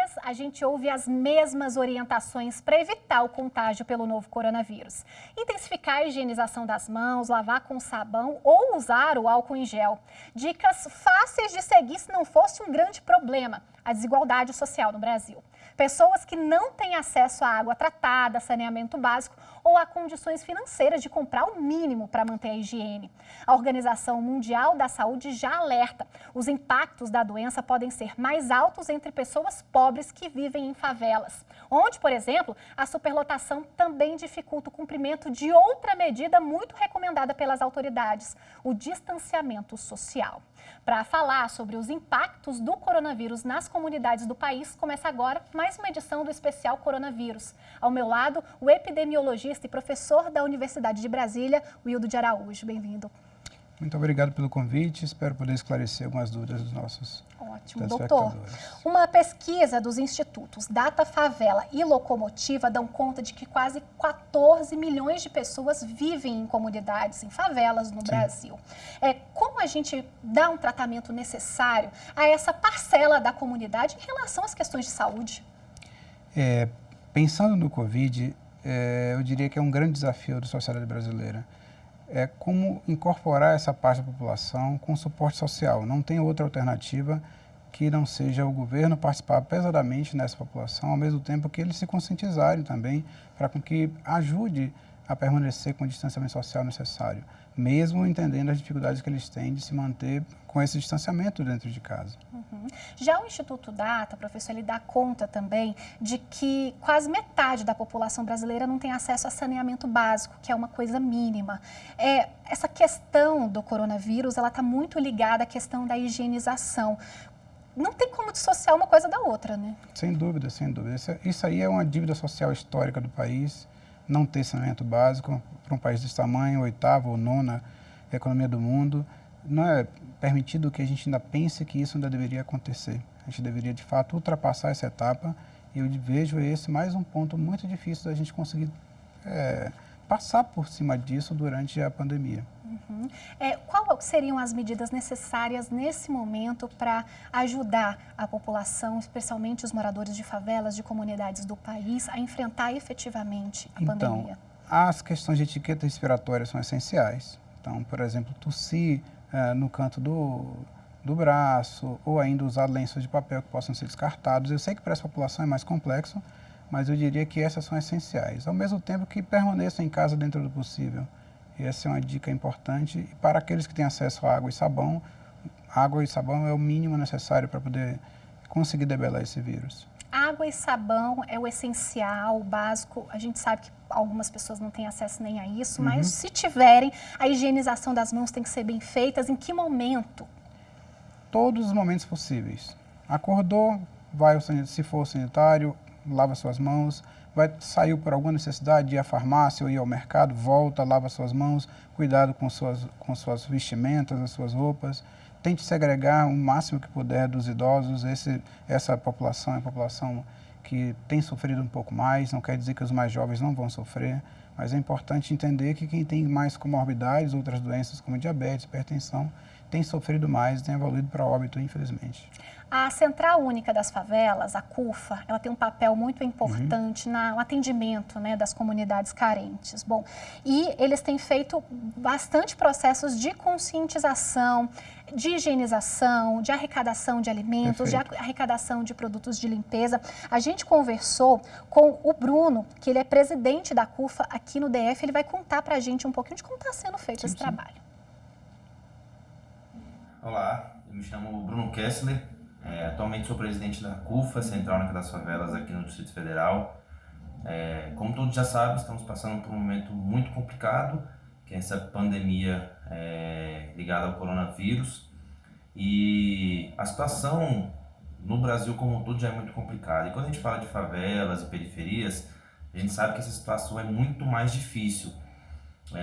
dias, a gente ouve as mesmas orientações para evitar o contágio pelo novo coronavírus. Intensificar a higienização das mãos, lavar com sabão ou usar o álcool em gel. Dicas fáceis de seguir se não fosse um grande problema, a desigualdade social no Brasil. Pessoas que não têm acesso à água tratada, saneamento básico ou a condições financeiras de comprar o mínimo para manter a higiene. A Organização Mundial da Saúde já alerta. Os impactos da doença podem ser mais altos entre pessoas pobres que vivem em favelas, onde, por exemplo, a superlotação também dificulta o cumprimento de outra medida muito recomendada pelas autoridades, o distanciamento social. Para falar sobre os impactos do coronavírus nas comunidades do país, começa agora mais uma edição do Especial Coronavírus. Ao meu lado, o epidemiologista e professor da Universidade de Brasília, Wildo de Araújo. Bem-vindo. Muito obrigado pelo convite, espero poder esclarecer algumas dúvidas dos nossos doutor. Uma pesquisa dos institutos Data Favela e Locomotiva dão conta de que quase 14 milhões de pessoas vivem em comunidades, em favelas no Brasil. Como a gente dá um tratamento necessário a essa parcela da comunidade em relação às questões de saúde? Pensando no Covid, eu diria que é um grande desafio da sociedade brasileira. É como incorporar essa parte da população com suporte social. Não tem outra alternativa que não seja o governo participar pesadamente nessa população, ao mesmo tempo que eles se conscientizarem também para que ajude a permanecer com o distanciamento social necessário, mesmo entendendo as dificuldades que eles têm de se manter com esse distanciamento dentro de casa. Já o Instituto Data, professor, ele dá conta também de que quase metade da população brasileira não tem acesso a saneamento básico, que é uma coisa mínima. Essa questão do coronavírus, ela está muito ligada à questão da higienização. Não tem como dissociar uma coisa da outra, né? Sem dúvida, sem dúvida. Isso aí é uma dívida social histórica do país, não ter saneamento básico para um país desse tamanho, oitava ou nona economia do mundo. Não é permitido que a gente ainda pense que isso ainda deveria acontecer. A gente deveria, de fato, ultrapassar essa etapa e eu vejo esse mais um ponto muito difícil da gente conseguir passar por cima disso durante a pandemia. Quais seriam as medidas necessárias nesse momento para ajudar a população, especialmente os moradores de favelas, de comunidades do país, a enfrentar efetivamente a pandemia? As questões de etiqueta respiratória são essenciais. Então, por exemplo, tossir no canto do braço ou ainda usar lenços de papel que possam ser descartados. Eu sei que para essa população é mais complexo, mas eu diria que essas são essenciais. Ao mesmo tempo que permaneçam em casa dentro do possível. E essa é uma dica importante. E para aqueles que têm acesso a água e sabão é o mínimo necessário para poder conseguir debelar esse vírus. Água e sabão é o essencial, o básico. A gente sabe que algumas pessoas não têm acesso nem a isso, mas se tiverem, a higienização das mãos tem que ser bem feita. Em que momento? Todos os momentos possíveis. Acordou, vai se for sanitário, lava suas mãos. Saiu por alguma necessidade de ir à farmácia ou ir ao mercado, volta, lava suas mãos, cuidado com suas vestimentas, as suas roupas. Tente segregar o máximo que puder dos idosos. Essa população é a população que tem sofrido um pouco mais, não quer dizer que os mais jovens não vão sofrer, mas é importante entender que quem tem mais comorbidades, outras doenças como diabetes, hipertensão, tem sofrido mais, tem evoluído para óbito, infelizmente. A Central Única das Favelas, a CUFA, ela tem um papel muito importante no atendimento, né, das comunidades carentes. Bom, e eles têm feito bastante processos de conscientização, de higienização, de arrecadação de alimentos, de arrecadação de produtos de limpeza. A gente conversou com o Bruno, que ele é presidente da CUFA aqui no DF, ele vai contar para a gente um pouquinho de como está sendo feito esse trabalho. Olá, eu me chamo Bruno Kessler. Atualmente sou presidente da CUFA, Central Única das Favelas, aqui no Distrito Federal. Como todos já sabem, estamos passando por um momento muito complicado, que é essa pandemia ligada ao coronavírus. E a situação no Brasil como um todo já é muito complicada. E quando a gente fala de favelas e periferias, a gente sabe que essa situação é muito mais difícil.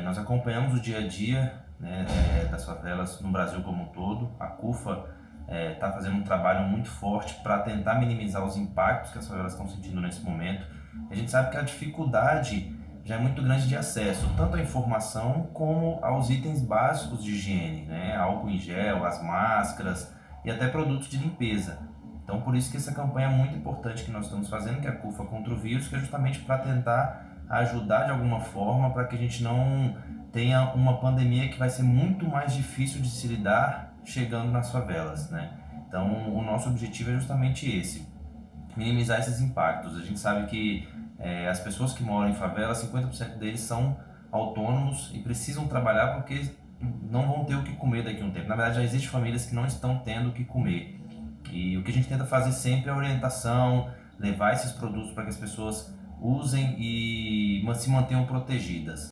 Nós acompanhamos o dia a dia, né, das favelas no Brasil como um todo. A CUFA está fazendo um trabalho muito forte para tentar minimizar os impactos que as favelas estão sentindo nesse momento. A gente sabe que a dificuldade já é muito grande de acesso, tanto à informação como aos itens básicos de higiene, né? Álcool em gel, as máscaras e até produtos de limpeza. Então, por isso que essa campanha é muito importante que nós estamos fazendo, que é a CUFA contra o vírus, que é justamente para tentar ajudar de alguma forma para que a gente não tenha uma pandemia que vai ser muito mais difícil de se lidar chegando nas favelas, né? Então, o nosso objetivo é justamente esse, minimizar esses impactos. A gente sabe que as pessoas que moram em favela, 50% deles são autônomos e precisam trabalhar porque não vão ter o que comer daqui a um tempo. Na verdade, já existem famílias que não estão tendo o que comer. E o que a gente tenta fazer sempre é orientação, levar esses produtos para que as pessoas usem e se mantenham protegidas.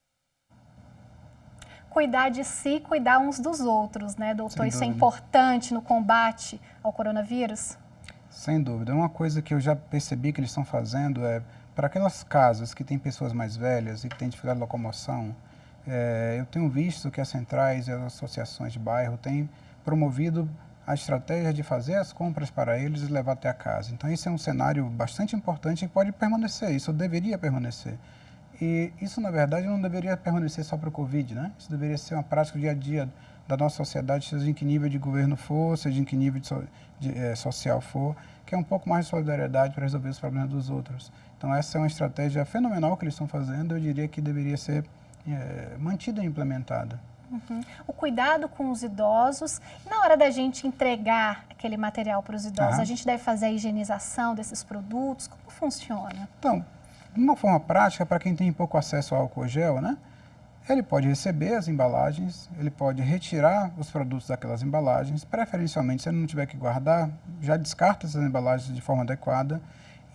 Cuidar de si, cuidar uns dos outros, né, doutor? Sem Isso é dúvida. importante no combate ao coronavírus? Sem dúvida. Uma coisa que eu já percebi que eles estão fazendo é, para aquelas casas que têm pessoas mais velhas e que têm dificuldade de locomoção, eu tenho visto que as centrais e as associações de bairro têm promovido a estratégia de fazer as compras para eles e levar até a casa. Então, isso é um cenário bastante importante e pode permanecer, isso deveria permanecer. E isso, na verdade, não deveria permanecer só para o Covid, né? Isso deveria ser uma prática do dia a dia da nossa sociedade, seja em que nível de governo for, seja em que nível social for, que é um pouco mais de solidariedade para resolver os problemas dos outros. Então, essa é uma estratégia fenomenal que eles estão fazendo, eu diria que deveria ser mantida e implementada. Uhum. O cuidado com os idosos. Na hora da gente entregar aquele material para os idosos, a gente deve fazer a higienização desses produtos? Como funciona? Então, de uma forma prática, para quem tem pouco acesso ao álcool gel, né? Ele pode receber as embalagens, ele pode retirar os produtos daquelas embalagens, preferencialmente, se ele não tiver que guardar, já descarta essas embalagens de forma adequada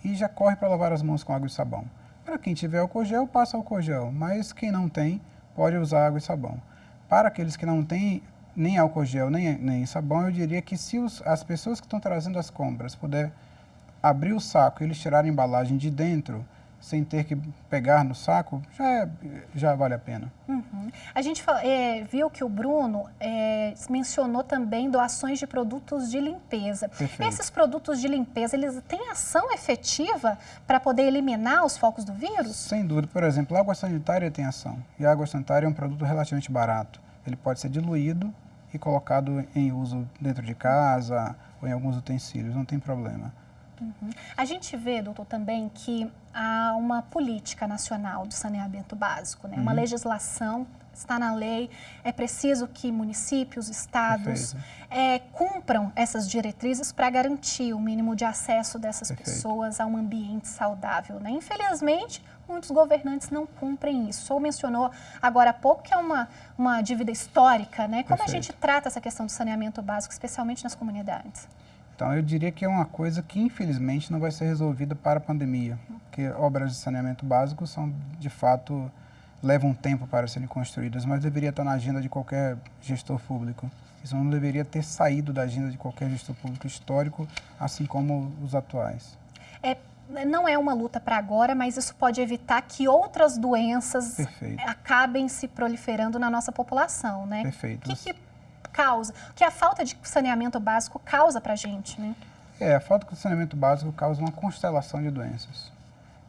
e já corre para lavar as mãos com água e sabão. Para quem tiver álcool gel, passa álcool gel, mas quem não tem, pode usar água e sabão. Para aqueles que não têm nem álcool gel, nem sabão, eu diria que se as pessoas que estão trazendo as compras puder abrir o saco e eles tirarem a embalagem de dentro, sem ter que pegar no saco, já vale a pena. Uhum. A gente viu que o Bruno mencionou também doações de produtos de limpeza. Perfeito. Esses produtos de limpeza, eles têm ação efetiva para poder eliminar os focos do vírus? Sem dúvida. Por exemplo, a água sanitária tem ação. E a água sanitária é um produto relativamente barato. Ele pode ser diluído e colocado em uso dentro de casa ou em alguns utensílios, não tem problema. Uhum. A gente vê, doutor, também que há uma política nacional do saneamento básico, né? Uma legislação, está na lei, é preciso que municípios, estados cumpram essas diretrizes para garantir o mínimo de acesso dessas pessoas a um ambiente saudável, né? Infelizmente, muitos governantes não cumprem isso. O senhor mencionou agora há pouco que é uma dívida histórica, né? Como a gente trata essa questão do saneamento básico, especialmente nas comunidades? Então, eu diria que é uma coisa que, infelizmente, não vai ser resolvida para a pandemia, porque obras de saneamento básico são, de fato, levam tempo para serem construídas, mas deveria estar na agenda de qualquer gestor público. Isso não deveria ter saído da agenda de qualquer gestor público histórico, assim como os atuais. Não é uma luta para agora, mas isso pode evitar que outras doenças acabem se proliferando na nossa população, né? Perfeito. O que causa? O que a falta de saneamento básico causa para a gente, né? A falta de saneamento básico causa uma constelação de doenças.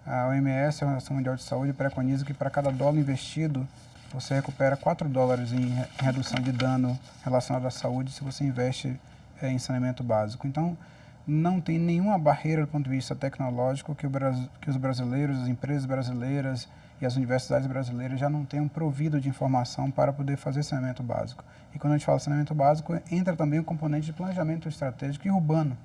A OMS, a Organização Mundial de Saúde, preconiza que para cada dólar investido, você recupera 4 dólares em redução de dano relacionado à saúde se você investe em saneamento básico. Então, não tem nenhuma barreira do ponto de vista tecnológico que os brasileiros, as empresas brasileiras e as universidades brasileiras já não tenham provido de informação para poder fazer saneamento básico. E quando a gente fala saneamento básico, entra também o componente de planejamento estratégico e urbano,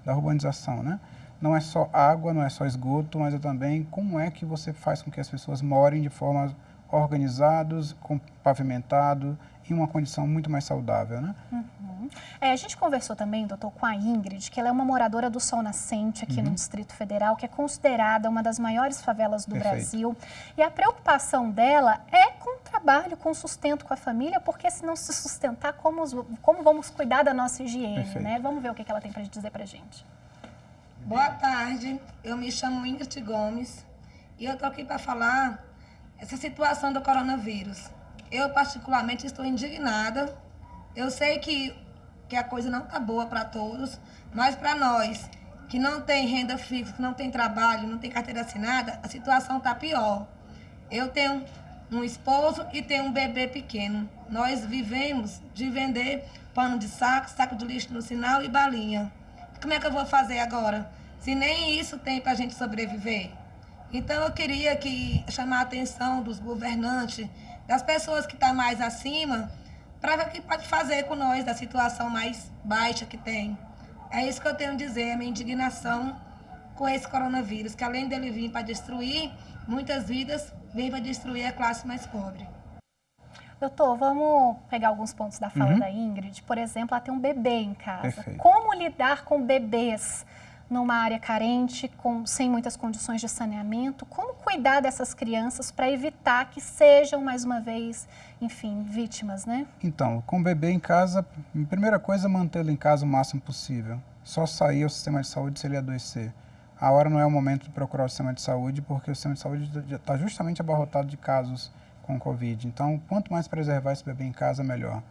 da urbanização, né? Não é só água, não é só esgoto, mas é também como é que você faz com que as pessoas morem de forma organizadas, pavimentado, em uma condição muito mais saudável, né? Uhum. A gente conversou também, doutor, com a Ingrid, que ela é uma moradora do Sol Nascente aqui no Distrito Federal, que é considerada uma das maiores favelas do Brasil. E a preocupação dela é com o trabalho, com o sustento com a família, porque se não se sustentar, como vamos cuidar da nossa higiene, né? Vamos ver o que ela tem para dizer para a gente. Boa tarde, eu me chamo Ingrid Gomes e eu estou aqui para falar essa situação do coronavírus. Eu, particularmente, estou indignada. Eu sei que a coisa não está boa para todos, mas para nós, que não tem renda fixa, que não tem trabalho, não tem carteira assinada, a situação está pior. Eu tenho um esposo e tenho um bebê pequeno. Nós vivemos de vender pano de saco, saco de lixo no sinal e balinha. como é que eu vou fazer agora? Se nem isso tem para a gente sobreviver. Então eu queria chamar a atenção dos governantes, das pessoas que estão mais acima, para ver o que pode fazer com nós, da situação mais baixa que tem. É isso que eu tenho a dizer, a minha indignação com esse coronavírus, que além dele vir para destruir muitas vidas, vem para destruir a classe mais pobre. Doutor, vamos pegar alguns pontos da fala da Ingrid. Por exemplo, ela tem um bebê em casa. Perfeito. Como lidar com bebês numa área carente, sem muitas condições de saneamento? Como cuidar dessas crianças para evitar que sejam, mais uma vez, enfim, vítimas, né? Então, com o bebê em casa, a primeira coisa é mantê-lo em casa o máximo possível. Só sair ao sistema de saúde se ele adoecer. A hora não é o momento de procurar o sistema de saúde, porque o sistema de saúde está justamente abarrotado de casos com Covid. Então, quanto mais preservar esse bebê em casa, melhor.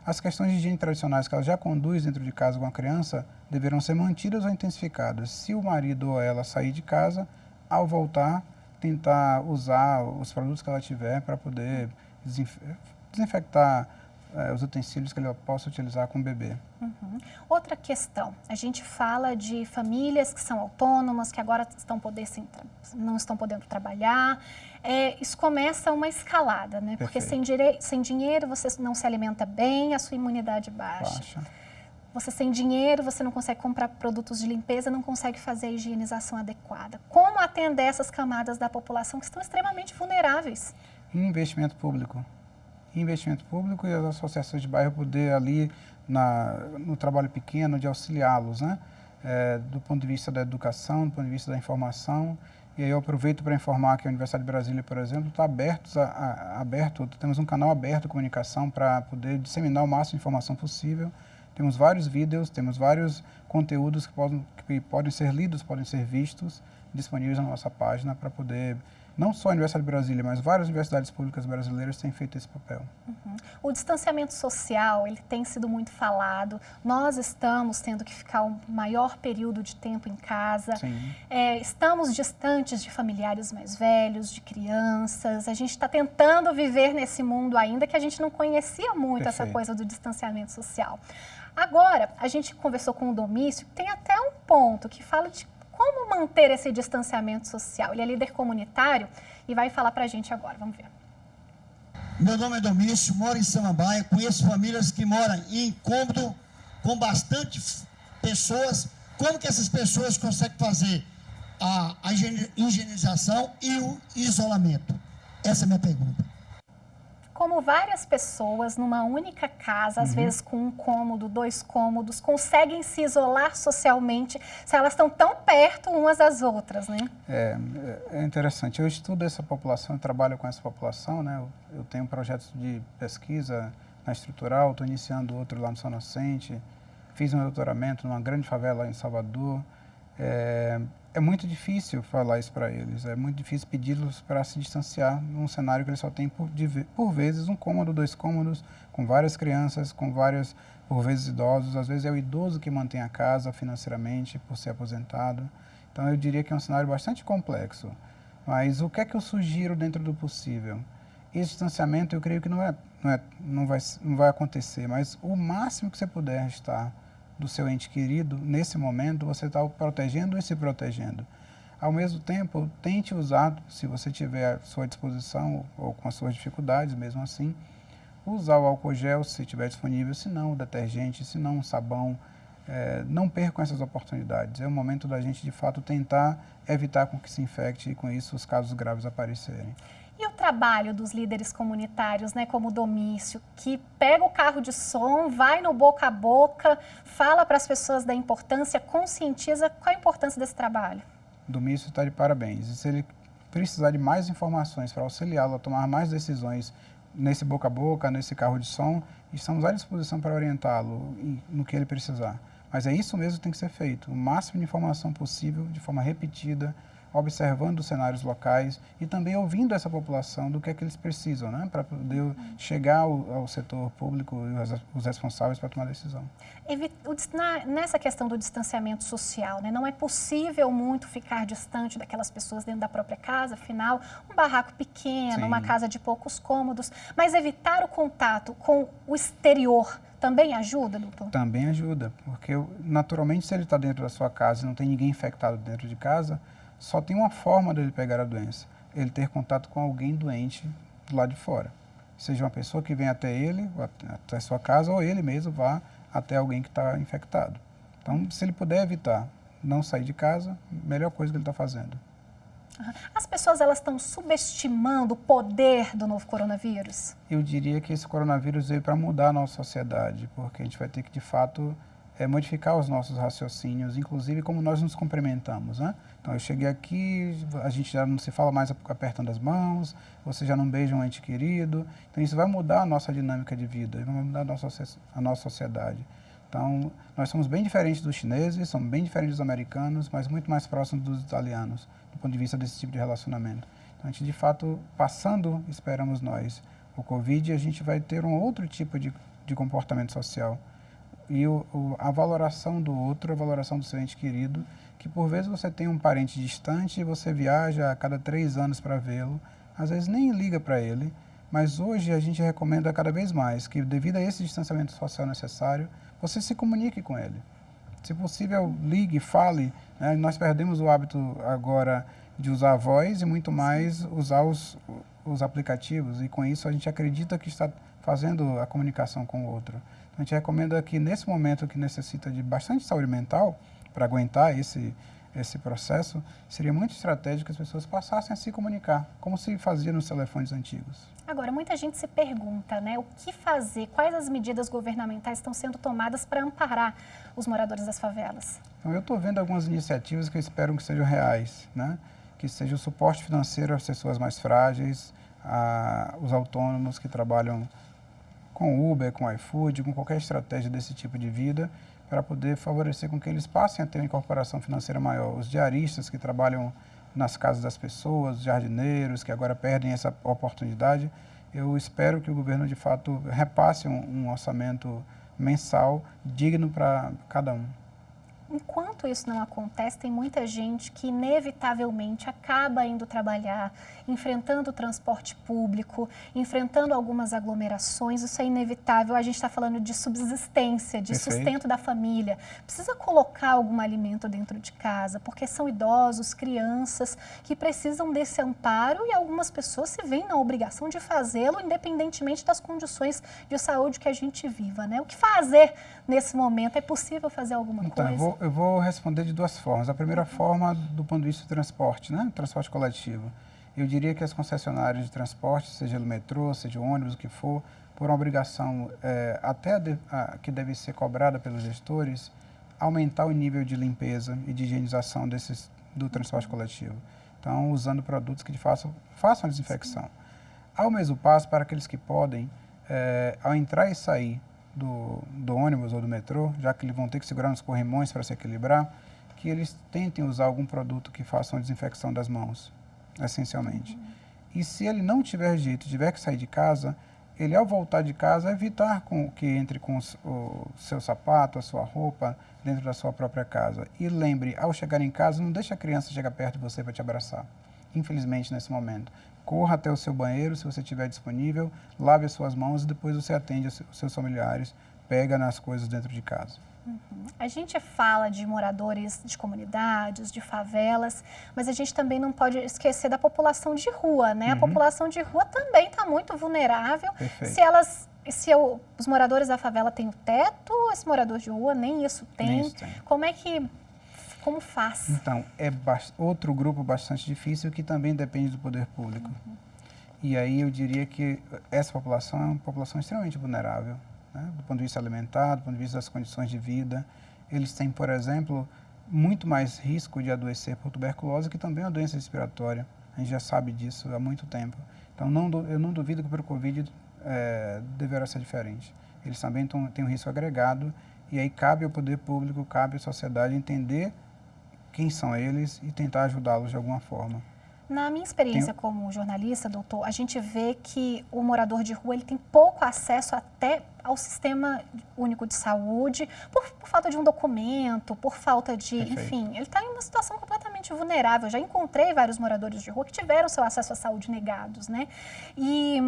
As questões de higiene tradicionais que ela já conduz dentro de casa com a criança deverão ser mantidas ou intensificadas. Se o marido ou ela sair de casa, ao voltar, tentar usar os produtos que ela tiver para poder desinfectar os utensílios que ele possa utilizar com o bebê. Outra questão, a gente fala de famílias que são autônomas, que agora não estão podendo trabalhar. Isso começa uma escalada, né? Porque sem dinheiro você não se alimenta bem, a sua imunidade baixa. Você sem dinheiro, você não consegue comprar produtos de limpeza, não consegue fazer a higienização adequada. Como atender essas camadas da população que estão extremamente vulneráveis? Investimento público. Investimento público e as associações de bairro poder ali no trabalho pequeno de auxiliá-los, né? Do ponto de vista da educação, do ponto de vista da informação. E aí eu aproveito para informar que a Universidade de Brasília, por exemplo, está aberto, temos um canal aberto de comunicação para poder disseminar o máximo de informação possível. Temos vários vídeos, temos vários conteúdos que podem ser lidos, podem ser vistos, disponíveis na nossa página para poder... Não só a Universidade de Brasília, mas várias universidades públicas brasileiras têm feito esse papel. O distanciamento social, ele tem sido muito falado. Nós estamos tendo que ficar um maior período de tempo em casa. Estamos distantes de familiares mais velhos, de crianças. A gente está tentando viver nesse mundo ainda que a gente não conhecia muito essa coisa do distanciamento social. Agora, a gente conversou com o Domício, tem até um ponto que fala de como manter esse distanciamento social. Ele é líder comunitário e vai falar para a gente agora. Vamos ver. Meu nome é Domício, moro em Samambaia, conheço famílias que moram em cômodo com bastante pessoas. Como que essas pessoas conseguem fazer a higienização e o isolamento? Essa é a minha pergunta. Como várias pessoas numa única casa, às vezes com um cômodo, 2 cômodos, conseguem se isolar socialmente se elas estão tão perto umas das outras, né? É interessante. Eu estudo essa população, eu trabalho com essa população, né? Eu tenho projetos de pesquisa na estrutural, estou iniciando outro lá no São Inocente, fiz um doutoramento numa grande favela lá em Salvador. É muito difícil falar isso para eles, é muito difícil pedi-los para se distanciar num cenário que eles só têm, por vezes, um cômodo, 2 cômodos, com várias crianças, com vários, por vezes, idosos. Às vezes é o idoso que mantém a casa financeiramente, por ser aposentado. Então, eu diria que é um cenário bastante complexo. Mas o que é que eu sugiro dentro do possível? Esse distanciamento, eu creio que não vai acontecer, mas o máximo que você puder estar do seu ente querido, nesse momento, você está protegendo e se protegendo. Ao mesmo tempo, tente usar, se você tiver à sua disposição ou com as suas dificuldades, mesmo assim, usar o álcool gel se estiver disponível, se não o detergente, se não o sabão. Não percam essas oportunidades. É o momento da gente, de fato, tentar evitar com que se infecte e, com isso, os casos graves aparecerem. E o trabalho dos líderes comunitários, né, como o Domício, que pega o carro de som, vai no boca a boca, fala para as pessoas da importância, conscientiza. Qual a importância desse trabalho? O Domício está de parabéns. E se ele precisar de mais informações para auxiliá-lo a tomar mais decisões nesse boca a boca, nesse carro de som, estamos à disposição para orientá-lo no que ele precisar. Mas é isso mesmo que tem que ser feito. O máximo de informação possível, de forma repetida, observando os cenários locais e também ouvindo essa população do que é que eles precisam, né, para poder chegar ao setor público e os responsáveis para tomar decisão. Nessa questão do distanciamento social, né, não é possível muito ficar distante daquelas pessoas dentro da própria casa, afinal, um barraco pequeno, uma casa de poucos cômodos, mas evitar o contato com o exterior também ajuda, doutor? Também ajuda, porque naturalmente se ele está dentro da sua casa e não tem ninguém infectado dentro de casa, só tem uma forma dele pegar a doença, ele ter contato com alguém doente do lado de fora. Seja uma pessoa que vem até ele, até a sua casa, ou ele mesmo vá até alguém que está infectado. Então, se ele puder evitar não sair de casa, melhor coisa que ele está fazendo. As pessoas elas estão subestimando o poder do novo coronavírus? Eu diria que esse coronavírus veio para mudar a nossa sociedade, porque a gente vai ter que, de fato, modificar os nossos raciocínios, inclusive como nós nos cumprimentamos, né? Então, eu cheguei aqui, a gente já não se fala mais apertando as mãos, você já não beija um ente querido. Então, isso vai mudar a nossa dinâmica de vida, vai mudar a nossa sociedade. Então, nós somos bem diferentes dos chineses, somos bem diferentes dos americanos, mas muito mais próximos dos italianos, do ponto de vista desse tipo de relacionamento. Então, a gente, de fato, passando, esperamos nós, o Covid, a gente vai ter um outro tipo de comportamento social. E a valoração do outro, a valoração do seu ente querido, que por vezes você tem um parente distante e você viaja a cada 3 anos para vê-lo, às vezes nem liga para ele, mas hoje a gente recomenda cada vez mais que, devido a esse distanciamento social necessário, você se comunique com ele. Se possível, ligue, fale. Né? Nós perdemos o hábito agora de usar a voz e muito mais usar os aplicativos, e com isso a gente acredita que está fazendo a comunicação com o outro. A gente recomenda que nesse momento que necessita de bastante saúde mental para aguentar esse processo, seria muito estratégico que as pessoas passassem a se comunicar, como se fazia nos telefones antigos. Agora, muita gente se pergunta, né, o que fazer, quais as medidas governamentais estão sendo tomadas para amparar os moradores das favelas? Então, eu estou vendo algumas iniciativas que eu espero que sejam reais, né? Que seja o suporte financeiro às pessoas mais frágeis, os autônomos que trabalham com Uber, com iFood, com qualquer estratégia desse tipo de vida, para poder favorecer com que eles passem a ter uma incorporação financeira maior. Os diaristas que trabalham nas casas das pessoas, os jardineiros que agora perdem essa oportunidade, eu espero que o governo, de fato, repasse um orçamento mensal digno para cada um. Enquanto isso não acontece, tem muita gente que inevitavelmente acaba indo trabalhar, enfrentando o transporte público, enfrentando algumas aglomerações. Isso é inevitável. A gente está falando de subsistência, de Perfeito. sustento da família. Precisa colocar algum alimento dentro de casa, porque são idosos, crianças que precisam desse amparo, e algumas pessoas se veem na obrigação de fazê-lo, independentemente das condições de saúde que a gente viva, né? O que fazer nesse momento? É possível fazer alguma coisa? Eu vou responder de 2 formas. A primeira forma, do ponto de vista do transporte, né? Transporte coletivo. Eu diria que as concessionárias de transporte, seja o metrô, seja o ônibus, o que for, por uma obrigação que deve ser cobrada pelos gestores, aumentar o nível de limpeza e de higienização do transporte coletivo. Então, usando produtos que façam a desinfecção. Ao mesmo passo, para aqueles que podem, ao entrar e sair do ônibus ou do metrô, já que eles vão ter que segurar nos corrimões para se equilibrar, que eles tentem usar algum produto que faça uma desinfecção das mãos, essencialmente. E se ele não tiver jeito, tiver que sair de casa, ele, ao voltar de casa, evitar que entre com o seu sapato, a sua roupa, dentro da sua própria casa. E lembre, ao chegar em casa, não deixe a criança chegar perto de você para te abraçar. Infelizmente, nesse momento. Corra até o seu banheiro, se você estiver disponível, lave as suas mãos e depois você atende os seus familiares, pega nas coisas dentro de casa. A gente fala de moradores de comunidades, de favelas, mas a gente também não pode esquecer da população de rua, né? A população de rua também está muito vulnerável. Perfeito. Os moradores da favela têm o teto, esse morador de rua nem isso tem. Nem isso tem. Como faz? Então, é outro grupo bastante difícil que também depende do poder público. E aí eu diria que essa população é uma população extremamente vulnerável, né? Do ponto de vista alimentar, do ponto de vista das condições de vida. Eles têm, por exemplo, muito mais risco de adoecer por tuberculose, que também é uma doença respiratória. A gente já sabe disso há muito tempo. Então, eu não duvido que para o Covid deverá ser diferente. Eles também têm um risco agregado, e aí cabe ao poder público, cabe à sociedade entender quem são eles e tentar ajudá-los de alguma forma. Na minha experiência como jornalista, doutor, a gente vê que o morador de rua ele tem pouco acesso até ao sistema único de saúde, por falta de um documento, por falta de... Perfeito. Enfim, ele está em uma situação completamente vulnerável. Eu já encontrei vários moradores de rua que tiveram seu acesso à saúde negados, né? E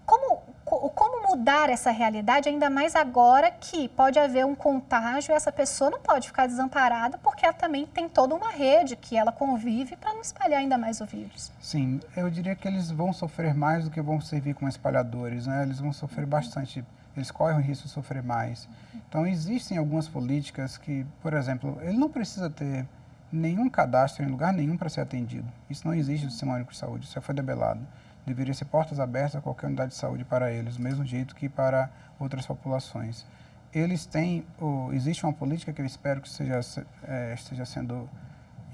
como mudar essa realidade, ainda mais agora que pode haver um contágio e essa pessoa não pode ficar desamparada porque ela também tem toda uma rede que ela convive para não espalhar ainda mais o vírus. Sim, eu diria que eles vão sofrer mais do que vão servir como espalhadores, né? Eles vão sofrer bastante, eles correm o risco de sofrer mais. Então, existem algumas políticas que, por exemplo, ele não precisa ter nenhum cadastro em lugar nenhum para ser atendido. Isso não existe no Sistema Único de Saúde, isso já foi debelado. Deveria ser portas abertas a qualquer unidade de saúde para eles, do mesmo jeito que para outras populações. Eles têm, existe uma política que eu espero que esteja sendo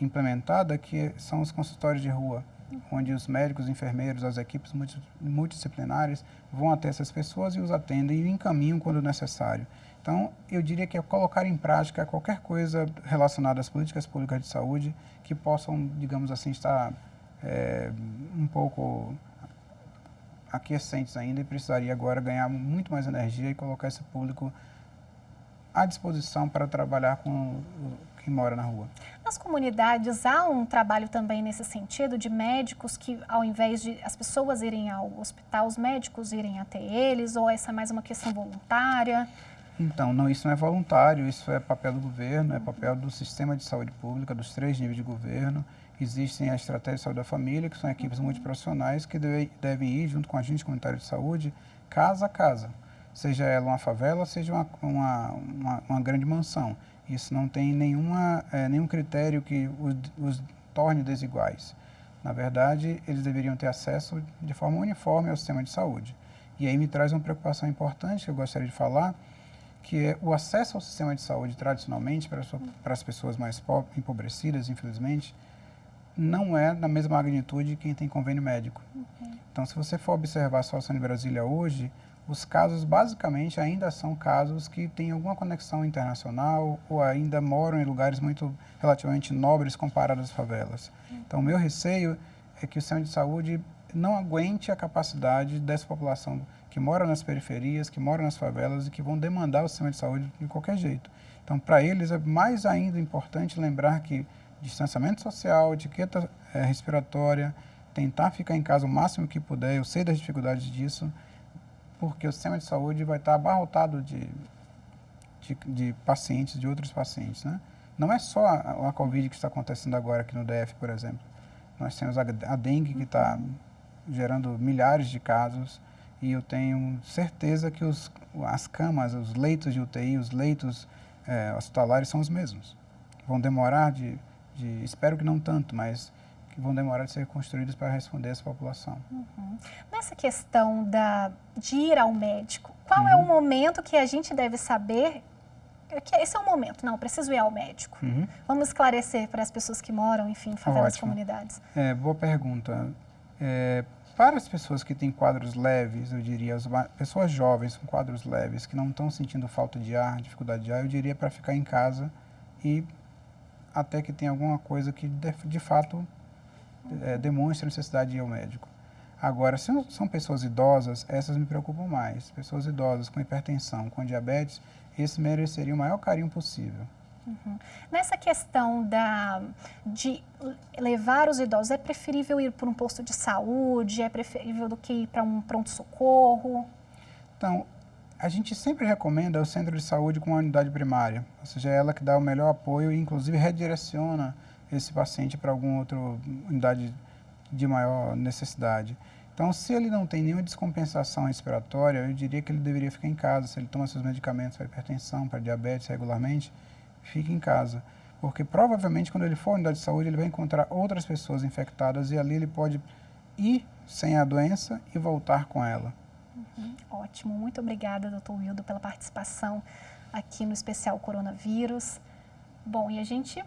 implementada, que são os consultórios de rua, onde os médicos, enfermeiros, as equipes multidisciplinares vão até essas pessoas e os atendem e encaminham quando necessário. Então, eu diria que é colocar em prática qualquer coisa relacionada às políticas públicas de saúde que possam, digamos assim, estar um pouco aquiescentes ainda e precisaria agora ganhar muito mais energia e colocar esse público à disposição para trabalhar com quem mora na rua. Nas comunidades há um trabalho também nesse sentido de médicos que, ao invés de as pessoas irem ao hospital, os médicos irem até eles, ou essa é mais uma questão voluntária? Então, não, isso não é voluntário, isso é papel do governo, é papel do sistema de saúde pública, dos 3 níveis de governo. Existem a estratégia de saúde da família, que são equipes multiprofissionais que devem ir junto com a agente comunitário de saúde, casa a casa. Seja ela uma favela, seja uma grande mansão. Isso não tem nenhum critério que os torne desiguais. Na verdade, eles deveriam ter acesso de forma uniforme ao sistema de saúde. E aí me traz uma preocupação importante que eu gostaria de falar, que é o acesso ao sistema de saúde tradicionalmente para as pessoas mais empobrecidas, infelizmente, não é da mesma magnitude de quem tem convênio médico. Então, se você for observar a situação de Brasília hoje, os casos basicamente ainda são casos que têm alguma conexão internacional ou ainda moram em lugares muito relativamente nobres comparados às favelas. Então, o meu receio é que o sistema de saúde não aguente a capacidade dessa população que mora nas periferias, que mora nas favelas e que vão demandar o sistema de saúde de qualquer jeito. Então, para eles é mais ainda importante lembrar que distanciamento social, etiqueta respiratória, tentar ficar em casa o máximo que puder, eu sei das dificuldades disso, porque o sistema de saúde vai estar abarrotado de pacientes, de outros pacientes, né? Não é só a Covid que está acontecendo agora aqui no DF, por exemplo. Nós temos a dengue que está gerando milhares de casos e eu tenho certeza que as camas, os leitos de UTI, os leitos hospitalares são os mesmos. Vão demorar espero que não tanto, mas que vão demorar de ser construídos para responder essa população. Nessa questão de ir ao médico, qual é o momento que a gente deve saber que esse é o momento, não, preciso ir ao médico? Vamos esclarecer para as pessoas que moram, enfim, em favelas, comunidades. Boa pergunta. Para as pessoas que têm quadros leves, eu diria, pessoas jovens com quadros leves, que não estão sentindo falta de ar, dificuldade de ar, eu diria para ficar em casa e até que tenha alguma coisa que de fato demonstre a necessidade de ir ao médico. Agora, se são pessoas idosas, essas me preocupam mais. Pessoas idosas com hipertensão, com diabetes, esse mereceria o maior carinho possível. Nessa questão de levar os idosos, é preferível ir para um posto de saúde? É preferível do que ir para um pronto-socorro? Então, a gente sempre recomenda o centro de saúde com a unidade primária, ou seja, é ela que dá o melhor apoio e inclusive redireciona esse paciente para alguma outra unidade de maior necessidade. Então, se ele não tem nenhuma descompensação respiratória, eu diria que ele deveria ficar em casa. Se ele toma seus medicamentos para hipertensão, para diabetes regularmente, fique em casa. Porque provavelmente quando ele for à unidade de saúde, ele vai encontrar outras pessoas infectadas e ali ele pode ir sem a doença e voltar com ela. Ótimo, muito obrigada, Dr. Wildo, pela participação aqui no Especial Coronavírus. Bom, e a gente...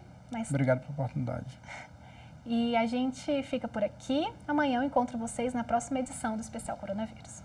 Obrigado pela oportunidade. E a gente fica por aqui. Amanhã eu encontro vocês na próxima edição do Especial Coronavírus.